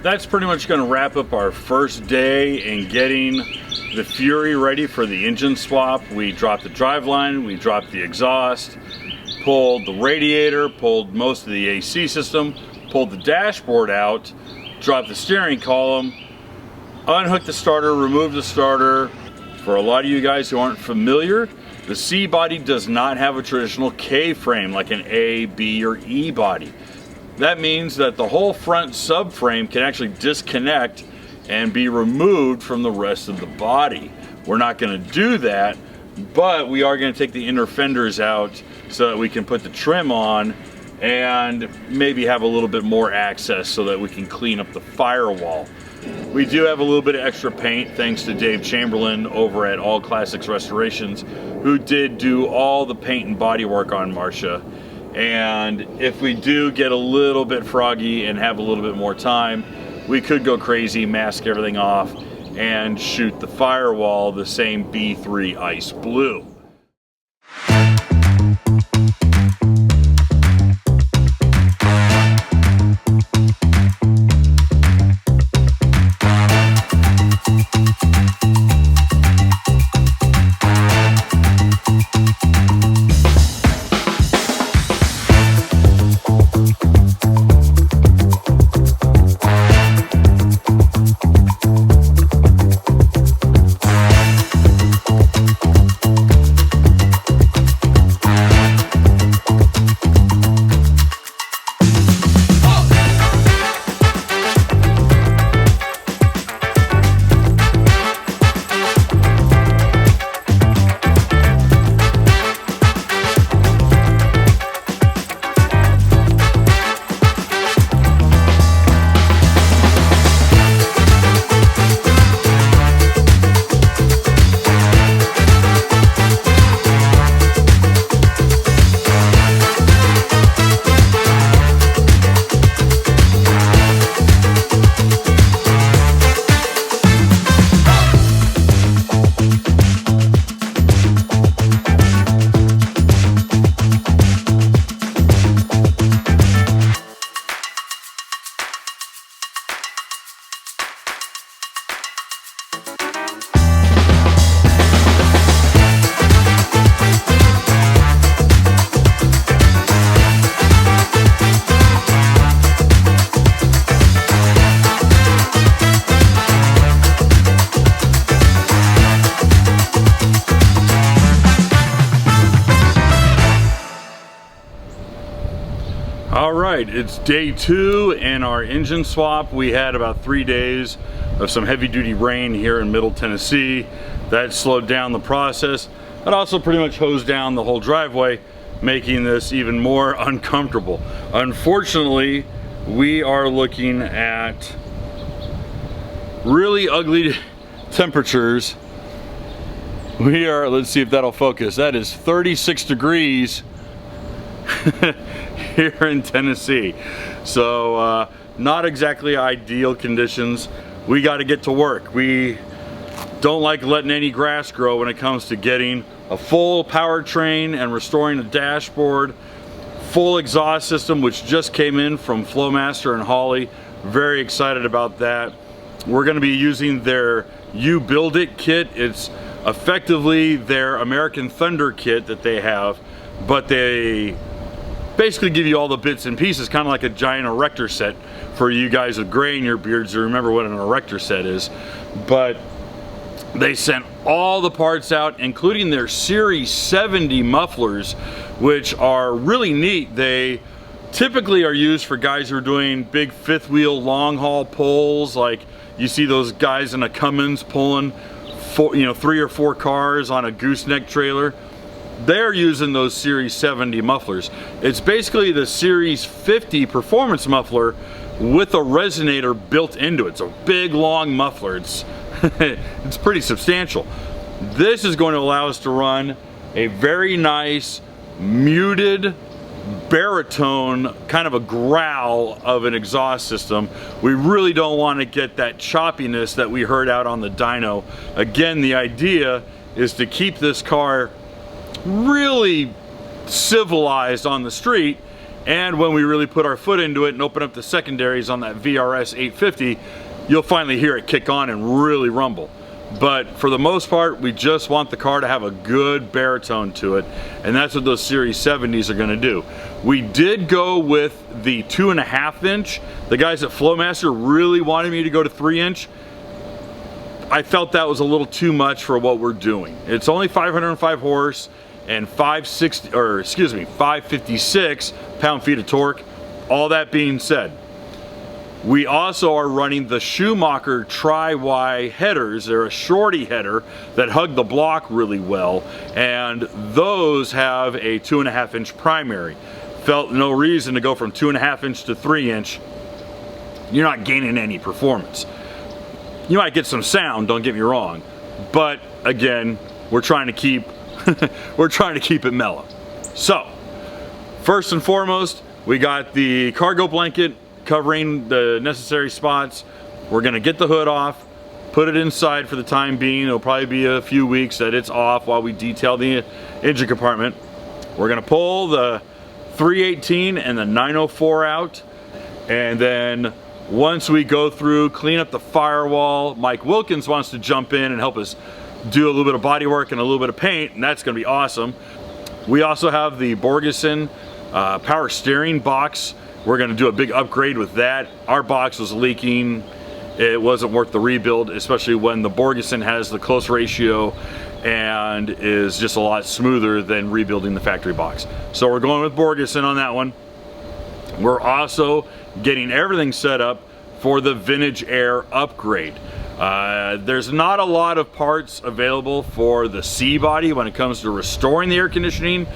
that's pretty much going to wrap up our first day in getting the Fury ready for the engine swap. We dropped the driveline, we dropped the exhaust, pulled the radiator, pulled most of the AC system, pulled the dashboard out, dropped the steering column, unhooked the starter, removed the starter. For a lot of you guys who aren't familiar, the C body does not have a traditional K frame like an A, B, or E body. That means that the whole front subframe can actually disconnect and be removed from the rest of the body. We're not going to do that, but we are going to take the inner fenders out so that we can put the trim on and maybe have a little bit more access so that we can clean up the firewall. We do have a little bit of extra paint thanks to Dave Chamberlain over at All Classics Restorations, who did do all the paint and body work on Marsha. And if we do get a little bit froggy and have a little bit more time, we could go crazy, mask everything off, and shoot the firewall the same B3 ice blue. Alright, it's day 2 in our engine swap. We had about 3 days of some heavy duty rain here in Middle Tennessee. That slowed down the process. It also pretty much hosed down the whole driveway, making this even more uncomfortable. Unfortunately, we are looking at really ugly temperatures. We are, let's see if that'll focus. That is 36 degrees here in Tennessee. So not exactly ideal conditions. We got to get to work. We don't like letting any grass grow when it comes to getting a full powertrain and restoring the dashboard, full exhaust system, which just came in from Flowmaster and Holley. Very excited about that. We're going to be using their You Build It kit. It's effectively their American Thunder kit that they have, but they basically give you all the bits and pieces, kind of like a giant erector set for you guys with gray in your beards to remember what an erector set is. But they sent all the parts out, including their Series 70 mufflers, which are really neat. They typically are used for guys who are doing big fifth wheel long haul pulls, like you see those guys in a Cummins pulling 3 or 4 cars on a gooseneck trailer. They're using those Series 70 mufflers. It's basically the Series 50 performance muffler with a resonator built into it. It's a big long muffler. It's it's pretty substantial. This is going to allow us to run a very nice muted baritone, kind of a growl of an exhaust system. We really don't want to get that choppiness that we heard out on the dyno. Again, the idea is to keep this car really civilized on the street And when we really put our foot into it and open up the secondaries on that VRS 850, you'll finally hear it kick on and really rumble. But for the most part, we just want the car to have a good baritone to it, and that's what those Series 70s are going to do. We did go with the 2.5 inch. The guys at Flowmaster really wanted me to go to 3 inch. I felt that was a little too much for what we're doing. It's only 505 horse and 556 pound-feet of torque. All that being said, we also are running the Schumacher Tri-Y headers. They're a shorty header that hug the block really well, and those have a 2.5 inch primary. Felt no reason to go from 2.5 inch to 3 inch. You're not gaining any performance. You might get some sound, don't get me wrong, but again, we're trying to keep we're trying to keep it mellow. So, first and foremost, we got the cargo blanket covering the necessary spots. We're gonna get the hood off, put it inside for the time being. It'll probably be a few weeks that it's off while we detail the engine compartment. We're gonna pull the 318 and the 904 out, and then once we go through, clean up the firewall, Mike Wilkins wants to jump in and help us do a little bit of body work and a little bit of paint, and that's gonna be awesome. We also have the Borgeson power steering box. We're gonna do a big upgrade with that. Our box was leaking. It wasn't worth the rebuild, especially when the Borgeson has the close ratio and is just a lot smoother than rebuilding the factory box. So we're going with Borgeson on that one. We're also getting everything set up for the Vintage Air upgrade. There's not a lot of parts available for the C-body when it comes to restoring the air conditioning,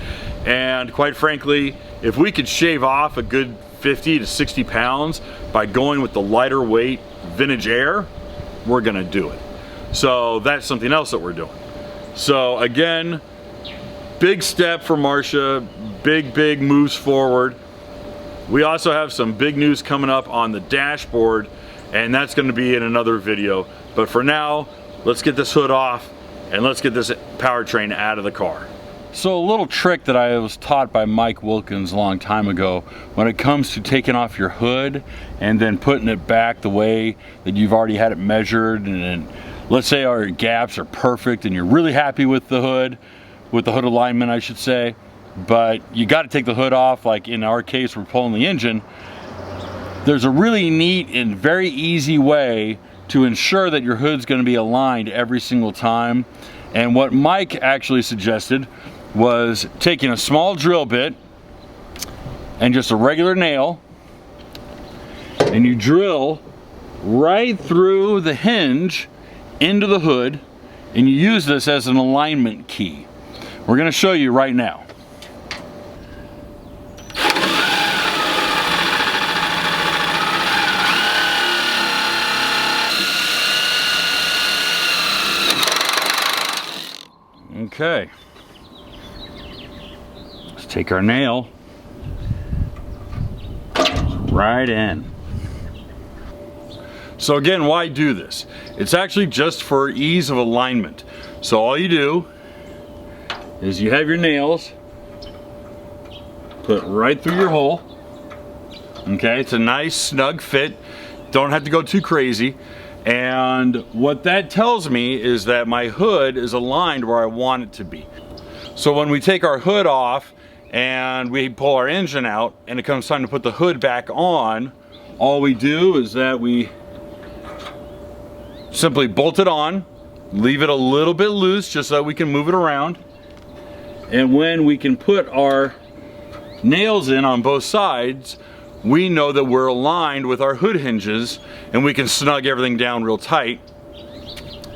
and quite frankly, if we could shave off a good 50 to 60 pounds by going with the lighter weight Vintage Air, we're gonna do it. So that's something else that we're doing. So again, big step for Marsha, big moves forward. We also have some big news coming up on the dashboard, and that's going to be in another video. But for now, let's get this hood off and let's get this powertrain out of the car. So a little trick that I was taught by Mike Wilkins a long time ago when it comes to taking off your hood and then putting it back the way that you've already had it measured, and then let's say our gaps are perfect and you're really happy with the hood alignment, I should say, but you got to take the hood off. Like in our case, we're pulling the engine. There's a really neat and very easy way to ensure that your hood's going to be aligned every single time. And what Mike actually suggested was taking a small drill bit and just a regular nail, and you drill right through the hinge into the hood, and you use this as an alignment key. We're going to show you right now. Okay, let's take our nail right in. So again, why do this? It's actually just for ease of alignment. So all you do is you have your nails put right through your hole. Okay, it's a nice snug fit. Don't have to go too crazy. And what that tells me is that my hood is aligned where I want it to be. So when we take our hood off and we pull our engine out and it comes time to put the hood back on, all we do is that we simply bolt it on, leave it a little bit loose just so we can move it around. And when we can put our nails in on both sides, we know that we're aligned with our hood hinges, and we can snug everything down real tight,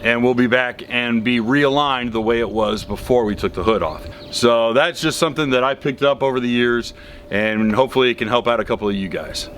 and we'll be back and be realigned the way it was before we took the hood off. So that's just something that I picked up over the years, and hopefully it can help out a couple of you guys.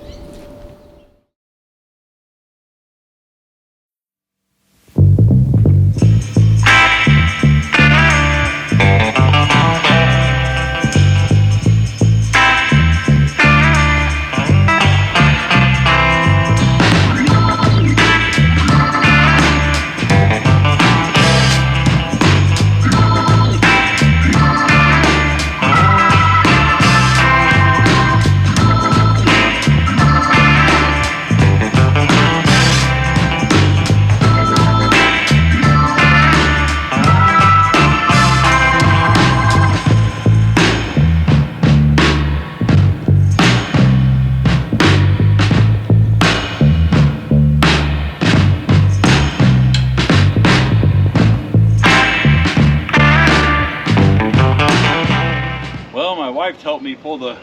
wife to help me pull the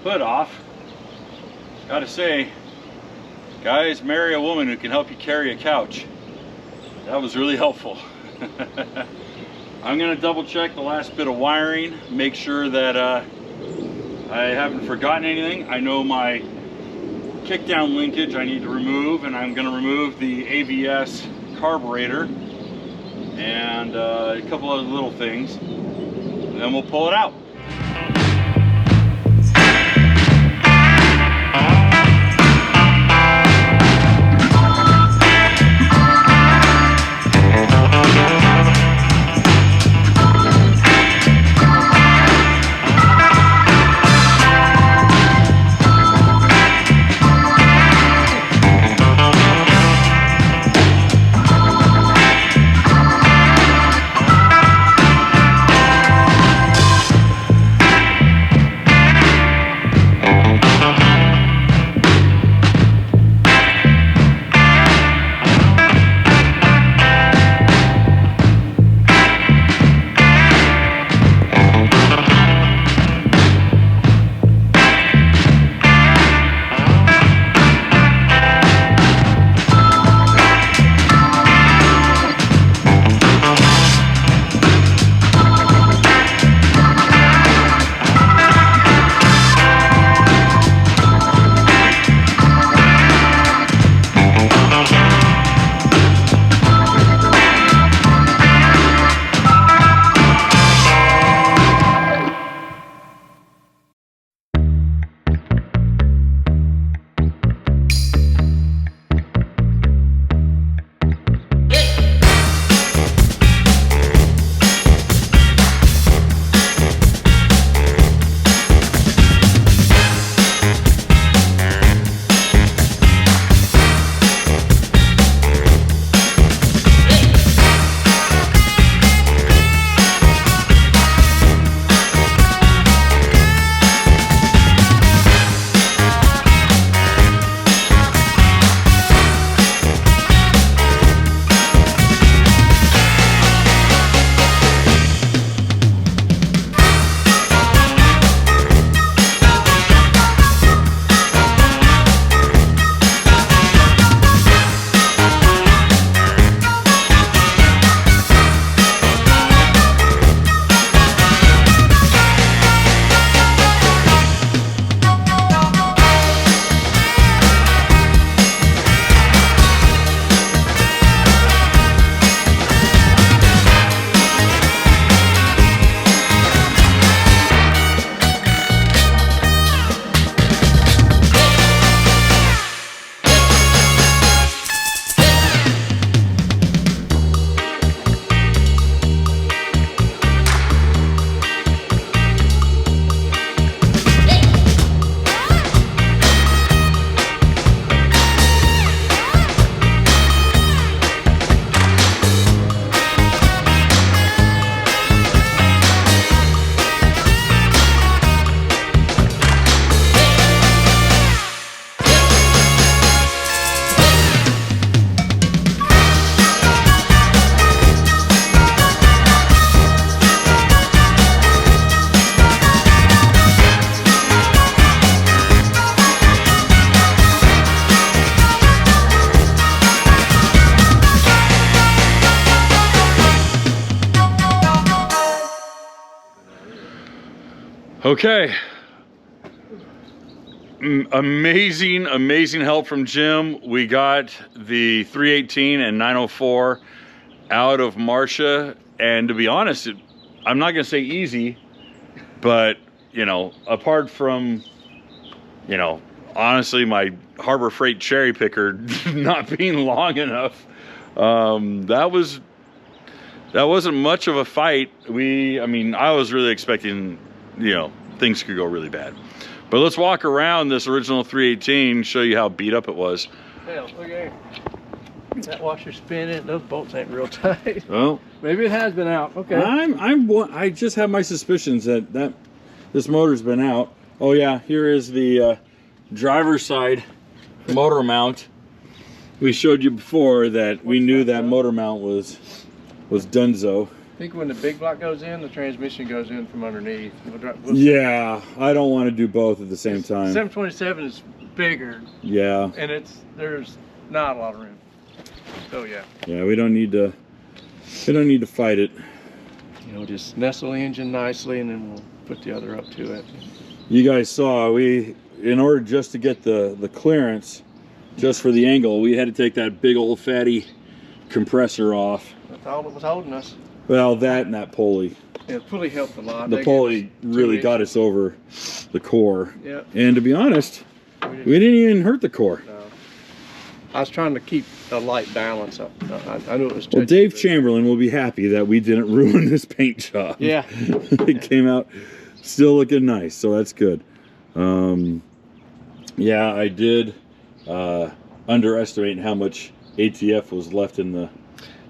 hood off. Gotta say, guys, marry a woman who can help you carry a couch. That was really helpful. I'm gonna double check the last bit of wiring, make sure that I haven't forgotten anything. I know my kickdown linkage I need to remove, and I'm gonna remove the ABS carburetor and a couple other little things, and then we'll pull it out. Okay. Amazing help from Jim. We got the 318 and 904 out of Marsha, and to be honest, I'm not gonna say easy, but you know, apart from, you know, honestly my Harbor Freight cherry picker not being long enough, that wasn't much of a fight. I mean, I was really expecting, you know, things could go really bad. But let's walk around this original 318, show you how beat up it was. Hell, look at that washer spinning. Those bolts ain't real tight. Well, maybe it has been out. Okay. I just have my suspicions that this motor's been out. Oh yeah, here is the driver's side motor mount. We showed you before that we knew that motor mount was donezo. I think when the big block goes in, the transmission goes in from underneath. We'll Yeah, I don't want to do both at the same time. 727 is bigger. Yeah. And there's not a lot of room. So yeah. Yeah, we don't need to fight it. You know, just nestle the engine nicely, and then we'll put the other up to it. You guys saw, in order just to get the clearance, just for the angle, we had to take that big old fatty compressor off. That's all that was holding us. Well, that and that pulley. Yeah, the pulley helped a lot. The pulley really got us over the core. Yeah. And to be honest, we didn't even hurt the core. No. I was trying to keep a light balance up. I knew it was. Well, Dave Chamberlain will be happy that we didn't ruin this paint job. Yeah. It came out still looking nice, so that's good. Yeah, I did underestimate how much ATF was left in the...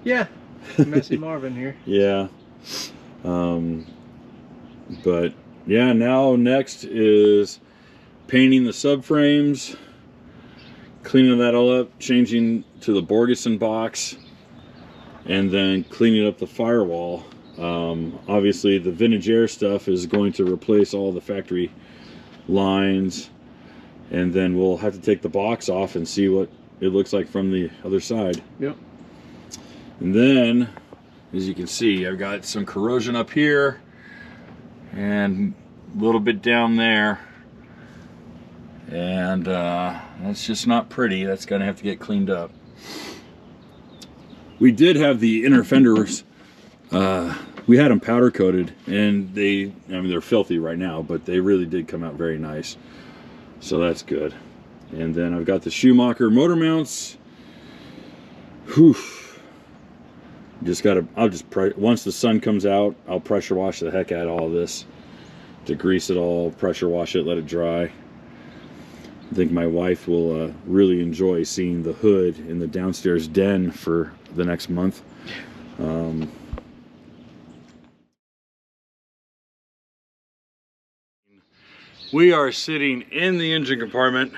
Yeah, messy Marvin here. Yeah. But yeah, now next is painting the subframes, cleaning that all up, changing to the Borgeson box, and then cleaning up the firewall. Obviously the vintage air stuff is going to replace all the factory lines, and then we'll have to take the box off and see what it looks like from the other side. Yep. And then, as you can see, I've got some corrosion up here and a little bit down there, and that's just not pretty. That's gonna have to get cleaned up. We did have the inner fenders, we had them powder coated, and they're filthy right now, but they really did come out very nice, so that's good. And then I've got the Schumacher motor mounts. Whew. Once the sun comes out, I'll pressure wash the heck out of all this, degrease it all, pressure wash it, let it dry. I think my wife will really enjoy seeing the hood in the downstairs den for the next month. We are sitting in the engine compartment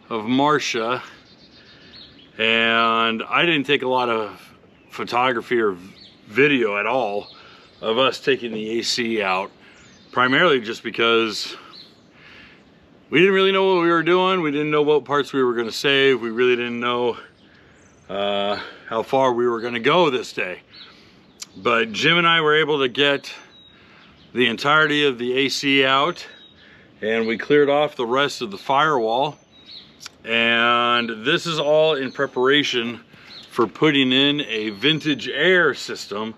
of Marsha, and I didn't take a lot of photography or video at all of us taking the AC out, primarily just because we didn't really know what we were doing. We didn't know what parts we were going to save. We really didn't know how far we were going to go this day. But Jim and I were able to get the entirety of the AC out, and we cleared off the rest of the firewall. And this is all in preparation for putting in a vintage air system.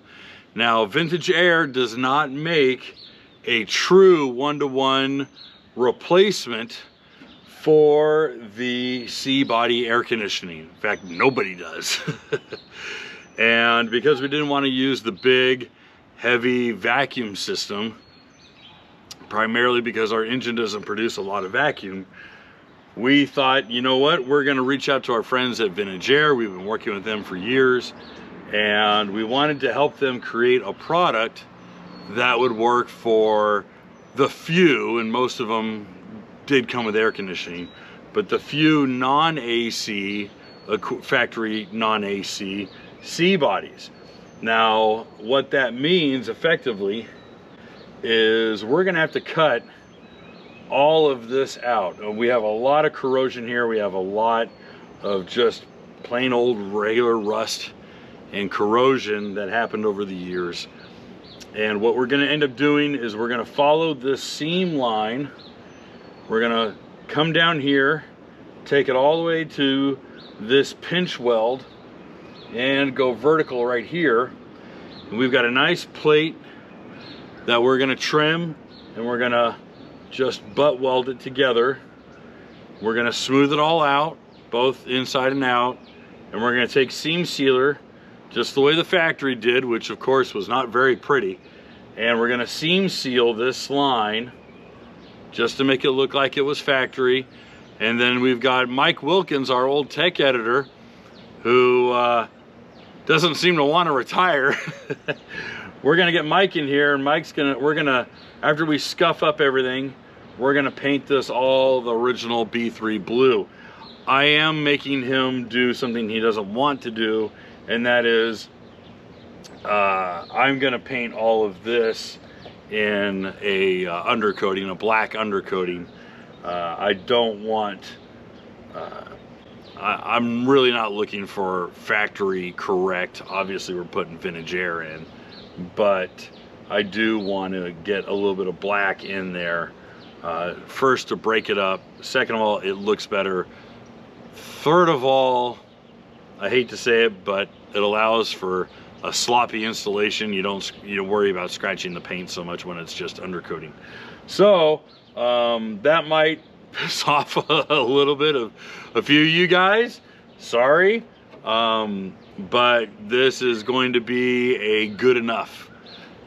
Now, vintage air does not make a true one-to-one replacement for the C-body air conditioning. In fact, nobody does. And because we didn't want to use the big, heavy vacuum system, primarily because our engine doesn't produce a lot of vacuum, we thought, you know what, we're going to reach out to our friends at Vintage Air. We've been working with them for years, and we wanted to help them create a product that would work for the few, and most of them did come with air conditioning, but the few non-AC, factory non-AC C-bodies. Now, what that means effectively is we're going to have to cut all of this out. We have a lot of corrosion here. We have a lot of just plain old regular rust and corrosion that happened over the years. And what we're going to end up doing is we're going to follow this seam line. We're going to come down here, take it all the way to this pinch weld, and go vertical right here. And we've got a nice plate that we're going to trim, and we're going to just butt weld it together. We're going to smooth it all out, both inside and out, and we're going to take seam sealer just the way the factory did, which of course was not very pretty, and we're going to seam seal this line just to make it look like it was factory. And then we've got Mike Wilkins, our old tech editor, who doesn't seem to want to retire. We're gonna get Mike in here, and we're gonna, after we scuff up everything, we're gonna paint this all the original B3 blue. I am making him do something he doesn't want to do, and that is I'm gonna paint all of this in a undercoating, a black undercoating. I don't want, I'm really not looking for factory correct. Obviously we're putting vintage air in, but I do want to get a little bit of black in there. First, to break it up. Second of all, it looks better. Third of all, I hate to say it, but it allows for a sloppy installation. You don't worry about scratching the paint so much when it's just undercoating. So that might piss off a little bit of a few of you guys. Sorry, but this is going to be a good enough.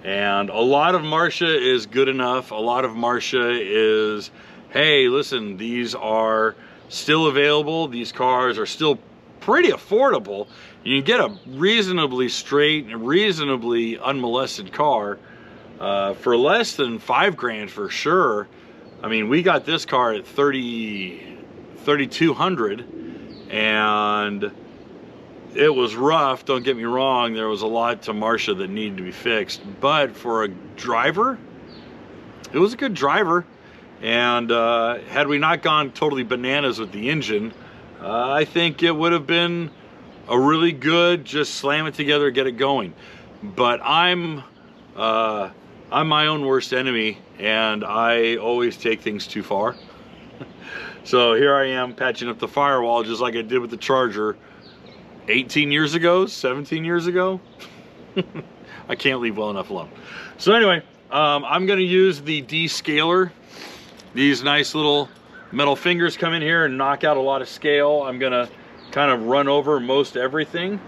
And a lot of Marsha is good enough. A lot of Marsha is, hey, listen, these are still available. These cars are still pretty affordable. You can get a reasonably straight and reasonably unmolested car for less than $5,000 for sure. I mean, we got this car at $3,200, and it was rough, don't get me wrong. There was a lot to Marsha that needed to be fixed, but for a driver, it was a good driver. And had we not gone totally bananas with the engine, I think it would have been a really good, just slam it together, get it going. But I'm my own worst enemy, and I always take things too far. So here I am patching up the firewall just like I did with the Charger 18 years ago, 17 years ago. I can't leave well enough alone. So anyway, I'm gonna use the descaler. These nice little metal fingers come in here and knock out a lot of scale. I'm gonna kind of run over most everything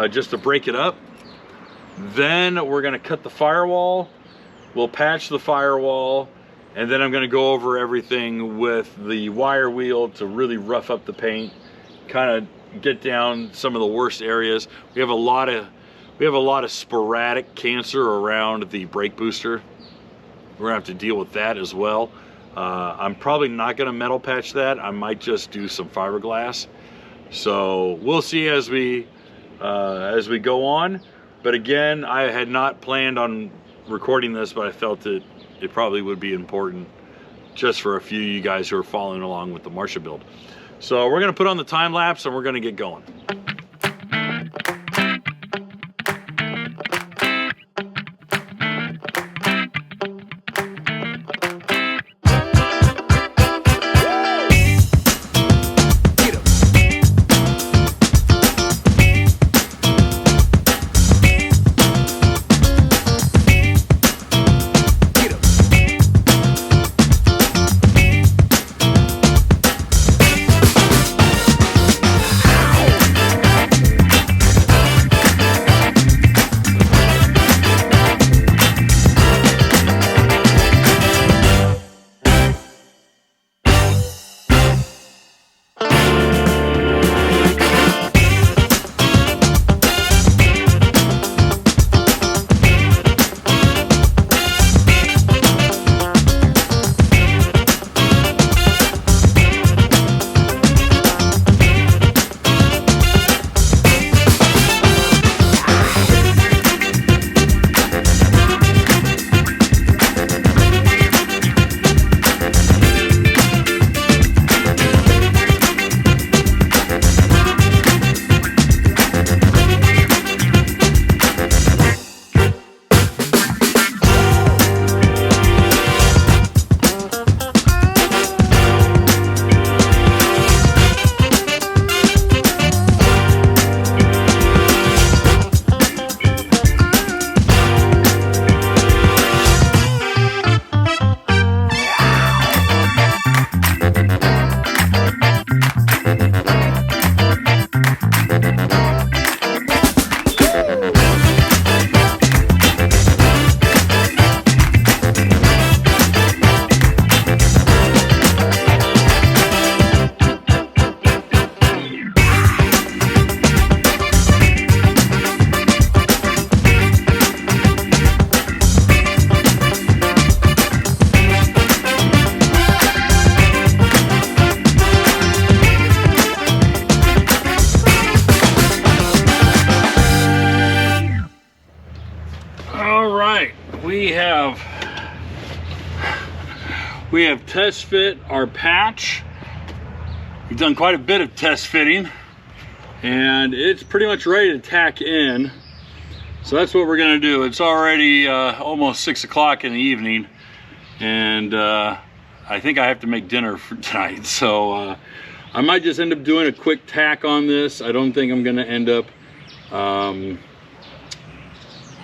just to break it up. Then we're gonna cut the firewall. We'll patch the firewall, and then I'm gonna go over everything with the wire wheel to really rough up the paint, kind of get down some of the worst areas. We have a lot of sporadic cancer around the brake booster. We're gonna have to deal with that as well. I'm probably not gonna metal patch that. I might just do some fiberglass. So we'll see as we go on. But again, I had not planned on recording this, but I felt that it probably would be important just for a few of you guys who are following along with the Marsha build. So we're gonna put on the time lapse and we're gonna get going. We have test fit our patch. We've done quite a bit of test fitting, and it's pretty much ready to tack in. So that's what we're gonna do. It's already almost 6 o'clock in the evening, and I think I have to make dinner for tonight. So I might just end up doing a quick tack on this. I don't think I'm gonna end up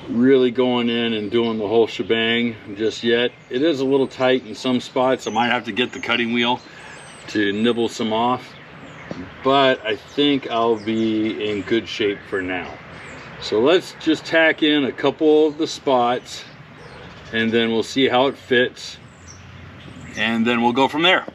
really going in and doing the whole shebang just yet. It is a little tight in some spots. I might have to get the cutting wheel to nibble some off, but I think I'll be in good shape for now. So let's just tack in a couple of the spots, and then we'll see how it fits, and then we'll go from there.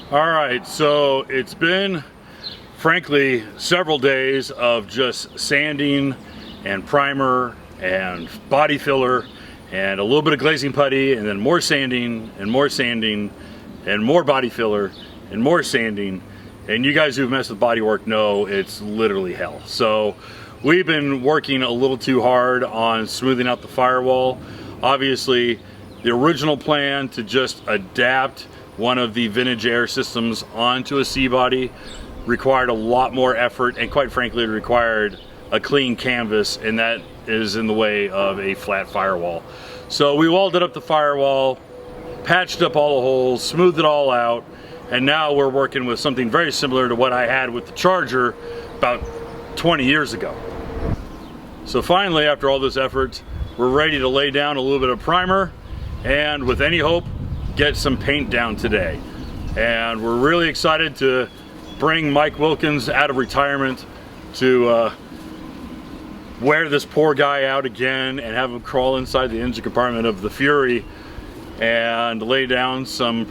All right, so it's been, frankly, several days of just sanding and primer and body filler and a little bit of glazing putty, and then more sanding and more sanding and more body filler and more sanding. And you guys who've messed with bodywork know it's literally hell. So we've been working a little too hard on smoothing out the firewall. Obviously, the original plan to just adapt one of the vintage air systems onto a C-body required a lot more effort, and quite frankly it required a clean canvas, and that is in the way of a flat firewall. So we welded up the firewall, patched up all the holes, smoothed it all out, and now we're working with something very similar to what I had with the Charger about 20 years ago. So finally, after all this effort, we're ready to lay down a little bit of primer, and with any hope, get some paint down today. And we're really excited to bring Mike Wilkins out of retirement to wear this poor guy out again and have him crawl inside the engine compartment of the Fury and lay down some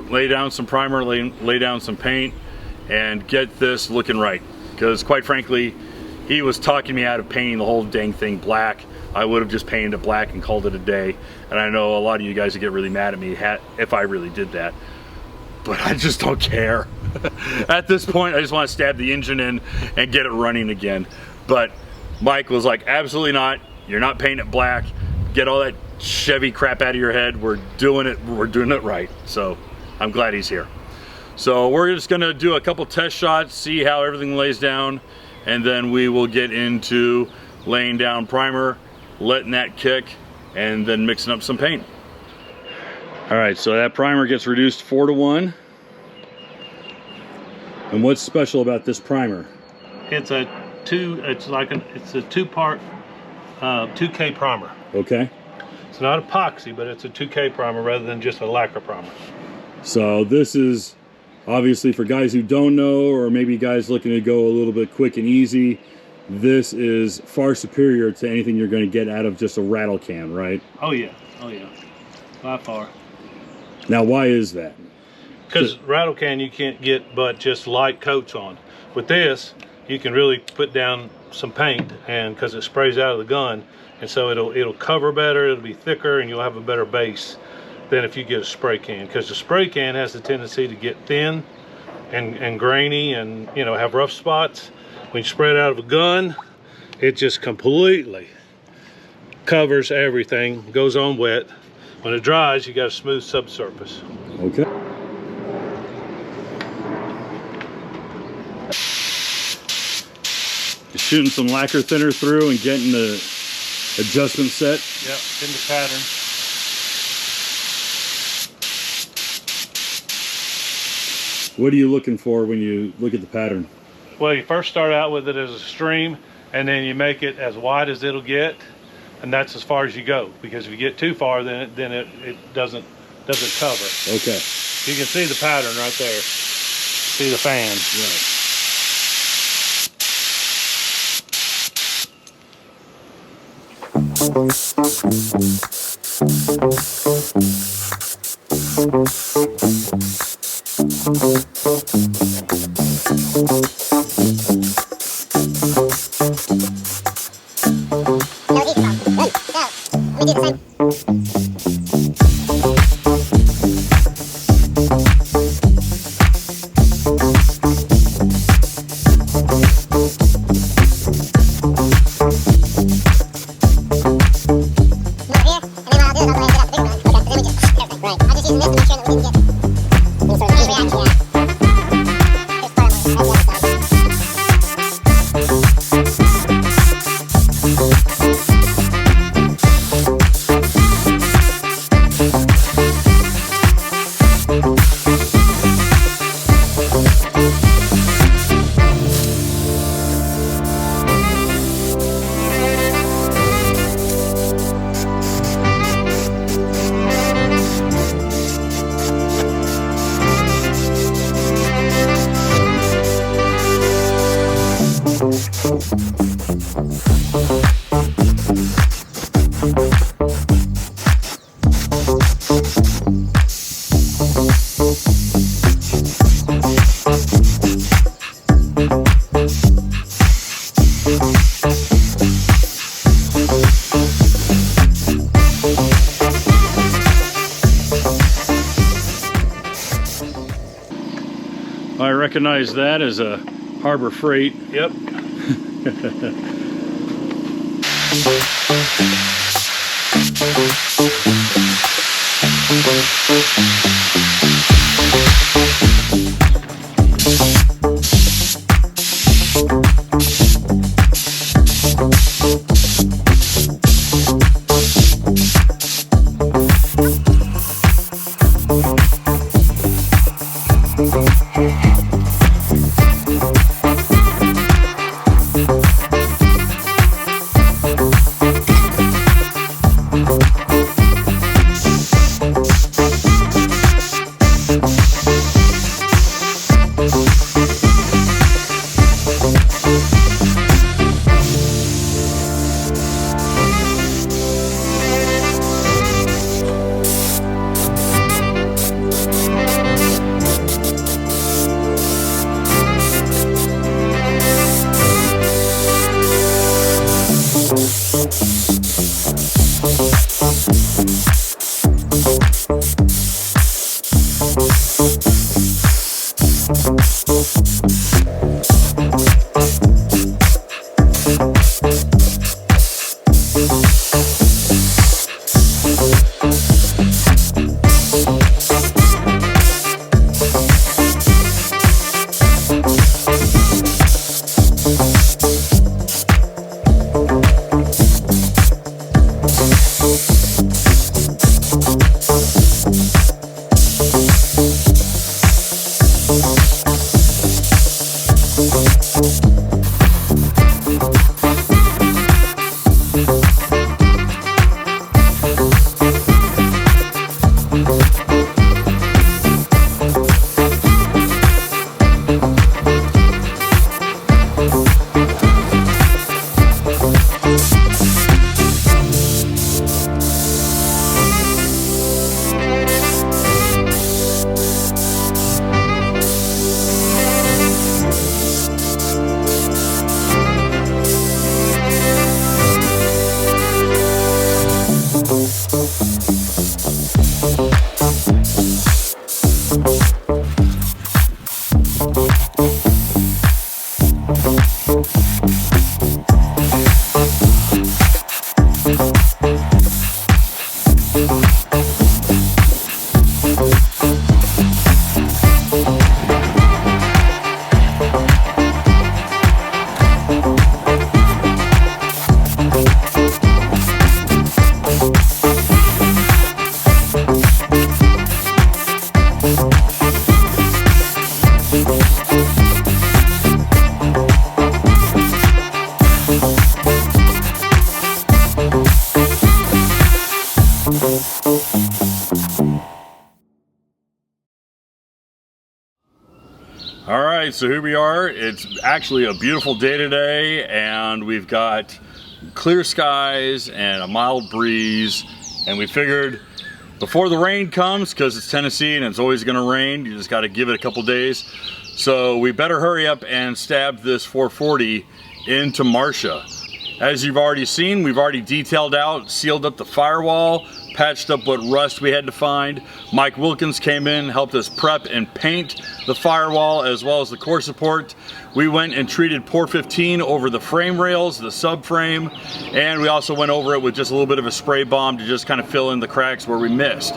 primer, lay down some paint, and get this looking right. Because quite frankly, he was talking me out of painting the whole dang thing black. I would have just painted it black and called it a day. And I know a lot of you guys would get really mad at me if I really did that. But I just don't care. At this point, I just want to stab the engine in and get it running again. But Mike was like, absolutely not. You're not painting it black. Get all that Chevy crap out of your head. We're doing it right. So I'm glad he's here. So we're just gonna do a couple test shots, see how everything lays down, and then we will get into laying down primer, letting that kick, and then mixing up some paint. All right, so that primer gets reduced 4-to-1. And what's special about this primer? It's a two-part 2K primer. Okay. It's not epoxy, but it's a 2K primer rather than just a lacquer primer. So this is obviously for guys who don't know, or maybe guys looking to go a little bit quick and easy. This is far superior to anything you're going to get out of just a rattle can, right? Oh yeah, by far. Now, why is that? Because rattle can you can't get but just light coats on. With this, you can really put down some paint, and because it sprays out of the gun, and so it'll cover better, it'll be thicker, and you'll have a better base than if you get a spray can, because the spray can has the tendency to get thin and grainy and, you know, have rough spots. When you spray it out of a gun, it just completely covers everything, goes on wet. When it dries, you got a smooth subsurface. Okay. Shooting some lacquer thinner through and getting the adjustment set. Yep, in the pattern. What are you looking for when you look at the pattern? Well, you first start out with it as a stream, and then you make it as wide as it'll get, and that's as far as you go. Because if you get too far, then it doesn't cover. Okay. You can see the pattern right there. See the fan. Right. I recognize that as a Harbor Freight. Yep. All right, so here we are. It's actually a beautiful day today, and we've got clear skies and a mild breeze, and we figured before the rain comes, because it's Tennessee and it's always going to rain, you just got to give it a couple days, so we better hurry up and stab this 440 into Marsha. As you've already seen, we've already detailed out, sealed up the firewall, patched up what rust we had to find. Mike Wilkins came in, helped us prep and paint the firewall as well as the core support. We went and treated Pour 15 over the frame rails, the subframe, and we also went over it with just a little bit of a spray bomb to just kind of fill in the cracks where we missed.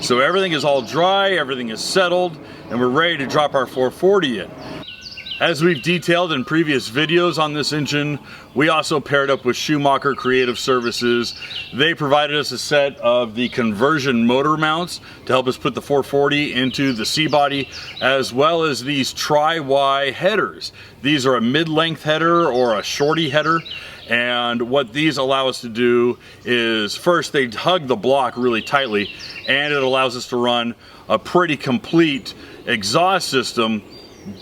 So everything is all dry, everything is settled, and we're ready to drop our 440 in. As we've detailed in previous videos on this engine, we also paired up with Schumacher Creative Services. They provided us a set of the conversion motor mounts to help us put the 440 into the C-body, as well as these tri-Y headers. These are a mid-length header or a shorty header, and what these allow us to do is, first, they hug the block really tightly, and it allows us to run a pretty complete exhaust system,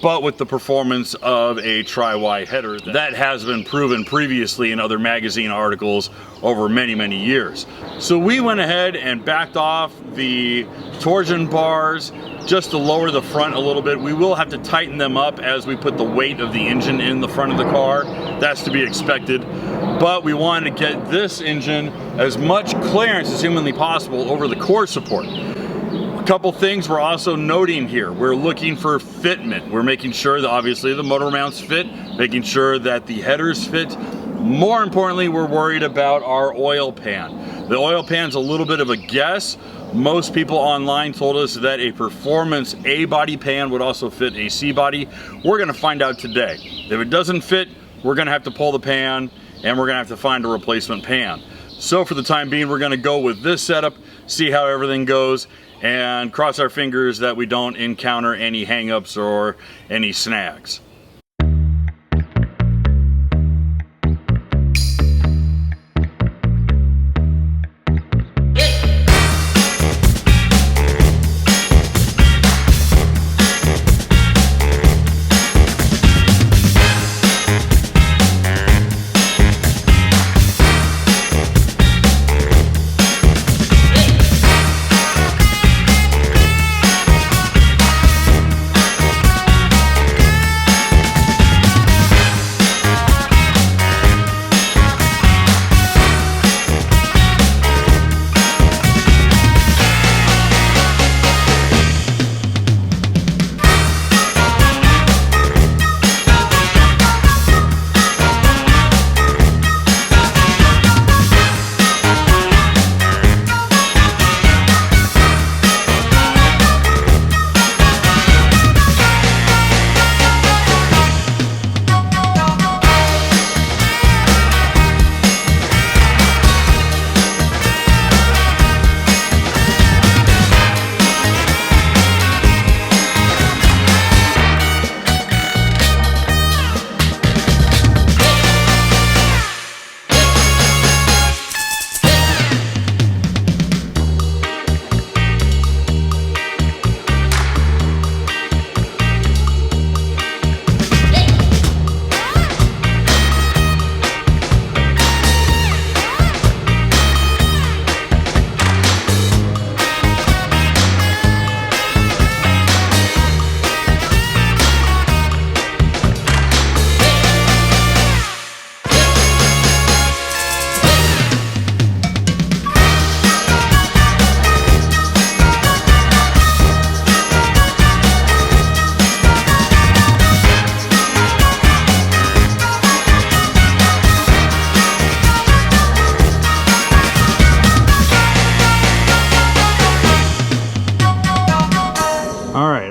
but with the performance of a tri-Y header. That has been proven previously in other magazine articles over many years. So we went ahead and backed off the torsion bars just to lower the front a little bit. We will have to tighten them up as we put the weight of the engine in the front of the car. That's to be expected. But we wanted to get this engine as much clearance as humanly possible over the core support. Couple things we're also noting here. We're looking for fitment. We're making sure that obviously the motor mounts fit, making sure that the headers fit. More importantly, we're worried about our oil pan. The oil pan's a little bit of a guess. Most people online told us that a performance A-body pan would also fit a C-body. We're gonna find out today. If it doesn't fit, we're gonna have to pull the pan and we're gonna have to find a replacement pan. So for the time being, we're gonna go with this setup, see how everything goes, and cross our fingers that we don't encounter any hang-ups or any snags.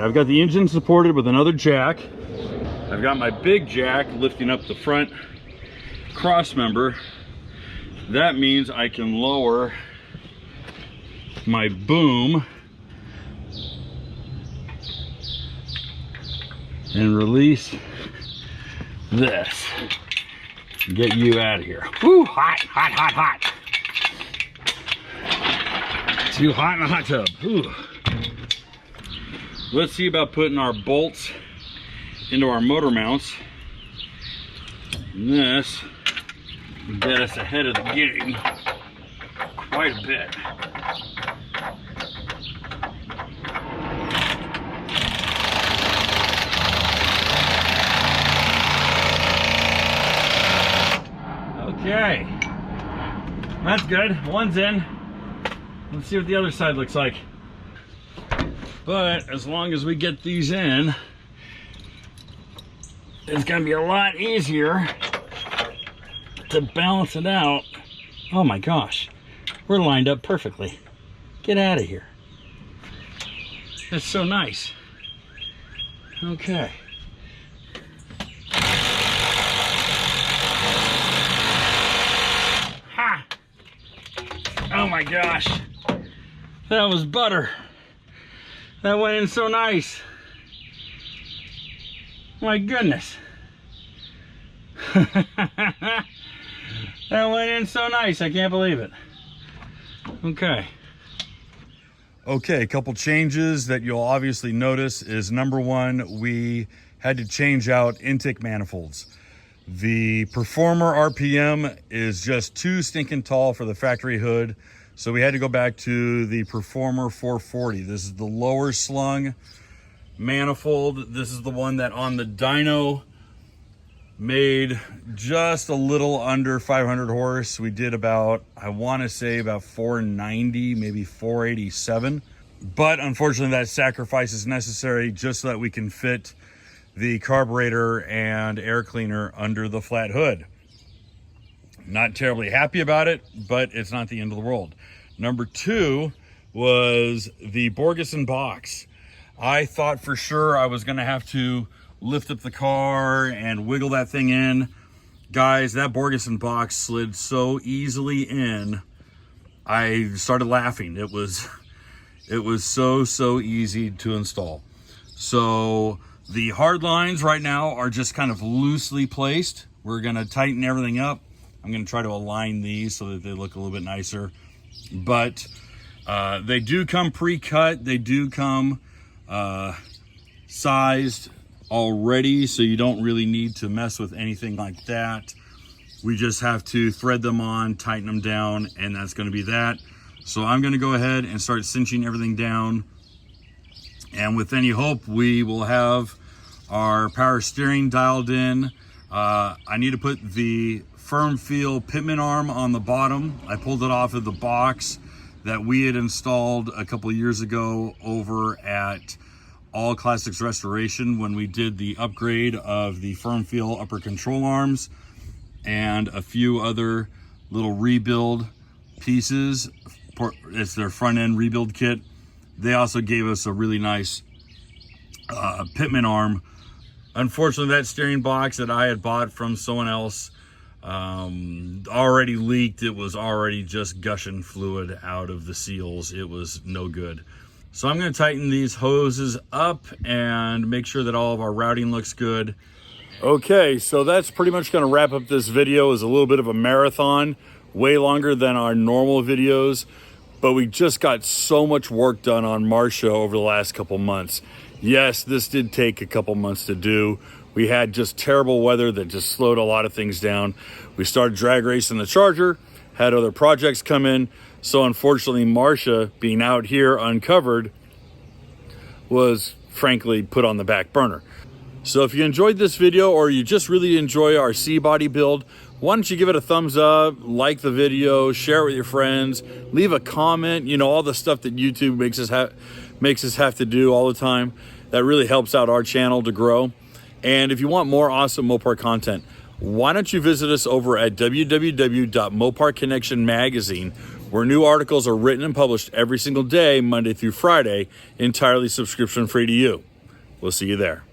I've got the engine supported with another jack. I've got my big jack lifting up the front cross member. That means I can lower my boom and release this. Get you out of here. Woo, hot, hot, hot, hot. Too hot in the hot tub. Ooh. Let's see about putting our bolts into our motor mounts. And this will get us ahead of the game quite a bit. Okay, that's good. One's in. Let's see what the other side looks like. But as long as we get these in, it's gonna be a lot easier to balance it out. Oh my gosh, we're lined up perfectly. Get out of here. That's so nice. Okay. Ha! Oh my gosh, that was butter. That went in so nice. My goodness. That went in so nice, I can't believe it. Okay. Okay, a couple changes that you'll obviously notice is number one, we had to change out intake manifolds. The Performer RPM is just too stinking tall for the factory hood, so we had to go back to the Performer 440. This is the lower slung manifold. This is the one that on the dyno made just a little under 500 horse. We did about, I want to say about 490, maybe 487. But unfortunately that sacrifice is necessary just so that we can fit the carburetor and air cleaner under the flat hood. Not terribly happy about it, but it's not the end of the world. Number two was the Borgeson box. I thought for sure I was gonna have to lift up the car and wiggle that thing in. Guys, that Borgeson box slid so easily in, I started laughing. It was so easy to install. So the hard lines right now are just kind of loosely placed. We're gonna tighten everything up. I'm gonna try to align these so that they look a little bit nicer. But they do come pre-cut. They do come sized already, so you don't really need to mess with anything like that. We just have to thread them on, tighten them down, and that's gonna be that. So I'm gonna go ahead and start cinching everything down. And with any hope, we will have our power steering dialed in. I need to put the firm feel pitman arm on the bottom. I pulled it off of the box that we had installed a couple years ago over at All Classics Restoration when we did the upgrade of the firm feel upper control arms and a few other little rebuild pieces. It's their front end rebuild kit. They also gave us a really nice pitman arm. Unfortunately, that steering box that I had bought from someone else already leaked. It was already just gushing fluid out of the seals. It was no good. So I'm going to tighten these hoses up and make sure that all of our routing looks good. Okay, so that's pretty much going to wrap up this video. It's a little bit of a marathon, way longer than our normal videos, but we just got so much work done on Marsha over the last couple months. Yes, this did take a couple months to do. We had just terrible weather that just slowed a lot of things down. We started drag racing the Charger, had other projects come in. So unfortunately, Marsha being out here uncovered was frankly put on the back burner. So if you enjoyed this video or you just really enjoy our C-body build, why don't you give it a thumbs up, like the video, share it with your friends, leave a comment, you know, all the stuff that YouTube makes us have to do all the time. That really helps out our channel to grow. And if you want more awesome Mopar content, why don't you visit us over at www.moparconnection magazine, where new articles are written and published every single day, Monday through Friday, entirely subscription free to you. We'll see you there.